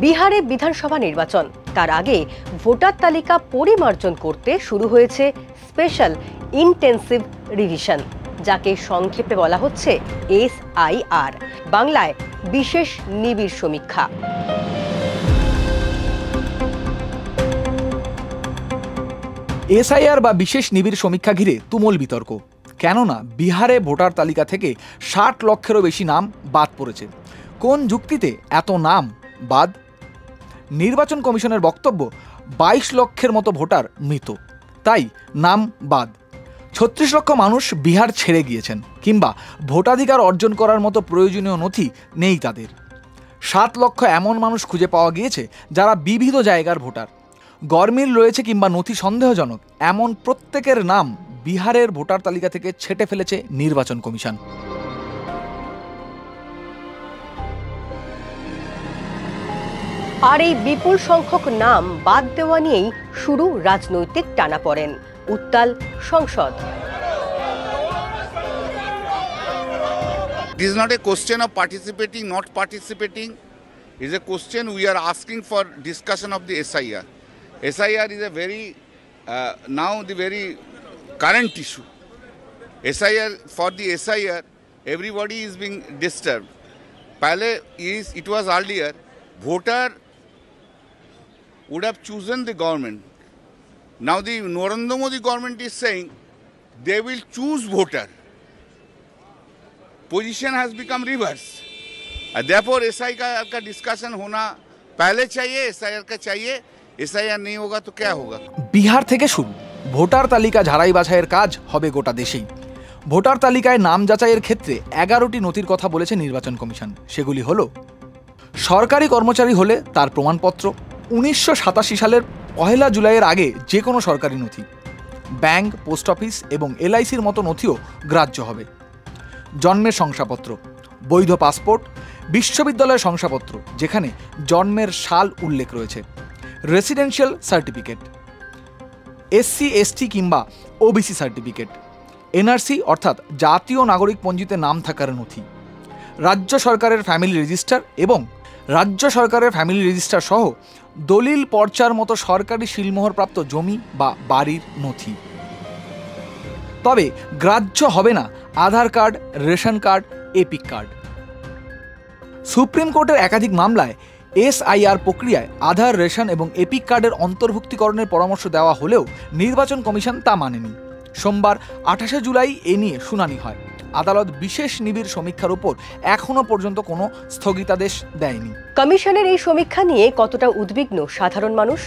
বিহারে বিধানসভা নির্বাচন, তার আগে ভোটার তালিকা পরিমার্জন করতে শুরু হয়েছে স্পেশাল ইন্টেন্সিভ রিভিশন, যাকে সংক্ষেপে বলা হচ্ছে SIR, বাংলায় বিশেষ নিবিড় সমীক্ষা। SIR বা বিশেষ নিবিড় সমীক্ষা ঘিরে তুমুল বিতর্ক। কেননা বিহারে ভোটার তালিকা থেকে 60 লক্ষেরও বেশি নাম বাদ পড়েছে। কোন যুক্তিতে এত নাম বাদ? নির্বাচন কমিশনের বক্তব্য, 22 লক্ষের মতো ভোটার মৃত, তাই নাম বাদ। 36 লক্ষ মানুষ বিহার ছেড়ে গিয়েছেন কিংবা ভোটাধিকার অর্জন করার মতো প্রয়োজনীয় নথি নেই তাদের। 7 লক্ষ এমন মানুষ খুঁজে পাওয়া গিয়েছে যারা বিবিধ জায়গার ভোটার। গরমিল রয়েছে কিংবা নথি সন্দেহজনক এমন প্রত্যেকের নাম বিহারের ভোটার তালিকা থেকে ছেঁটে ফেলেছে নির্বাচন কমিশন। আর এই বিপুল সংখ্যক নাম বাদ দেওয়া নিয়েই শুরু রাজনৈতিক টানাপোড়েন, উত্তাল সংসদ। It is not a question of participating, not participating. It is a question we are asking for discussion of the SIR. SIR is a very, now the very current issue. SIR, for the SIR, everybody is being disturbed. It was earlier, voter would have chosen the government. Now the Narendra Modi government is saying they will choose voter. Position has become reverse. And therefore SIR का discussion होना पहले चाहिए, SIR का चाहिए। SIR नहीं होगा तो क्या होगा? বিহার থেকে শুরু ভোটার তালিকা ঝাড়াই বাছাইয়ের কাজ হবে গোটা দেশেই। ভোটার তালিকায় নাম যাচাইয়ের ক্ষেত্রে 11টি নথির কথা বলেছে নির্বাচন কমিশন। সেগুলি হলো সরকারি কর্মচারী হলে তার প্রমাণপত্র, 1987 সালের 1 জুলাইয়ের আগে যে কোনো সরকারি নথি, ব্যাংক, পোস্ট অফিস এবং LICর মতো নথিও গ্রাহ্য হবে, জন্মের শংসাপত্র, বৈধ পাসপোর্ট, বিশ্ববিদ্যালয়ের শংসাপত্র যেখানে জন্মের সাল উল্লেখ রয়েছে, রেসিডেন্সিয়াল সার্টিফিকেট, SC ST কিংবা OBC সার্টিফিকেট, NRC অর্থাৎ জাতীয় নাগরিক পঞ্জিতে নাম থাকার নথি, রাজ্য সরকারের ফ্যামিলি রেজিস্টার এবং রাজ্য সরকারের ফ্যামিলি রেজিস্টার সহ দলিল পর্চার মতো সরকারি শিলমোহরপ্রাপ্ত জমি বা বাড়ির নথি। তবে গ্রাহ্য হবে না Aadhaar card, ration card, EPIC card. Supreme কোর্টের একাধিক মামলায় SIR প্রক্রিয়ায় আধার, রেশন এবং এপিক কার্ডের অন্তর্ভুক্তিকরণের পরামর্শ দেওয়া হলেও নির্বাচন কমিশন তা মানেনি। সোমবার 28 জুলাই এ নিয়ে শুনানি হয়। আদালত বিশেষ নিবিড় সমীক্ষার উপর এখনো পর্যন্ত কোনো স্থগিতাদেশ দেয়নি। কমিশনের এই সমীক্ষা নিয়ে কতটা উদ্বিগ্ন সাধারণ মানুষ?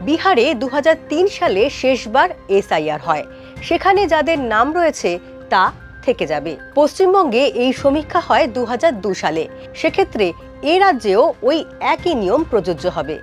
বিহারে 2003 সালে শেষবার SIR হয়, সেখানে যাদের নাম রয়েছে তা থেকে যাবে। পশ্চিমবঙ্গে এই সমীক্ষা হয় 2002 সালে, সেক্ষেত্রে এ রাজ্যেও ওই একই নিয়ম প্রযোজ্য হবে।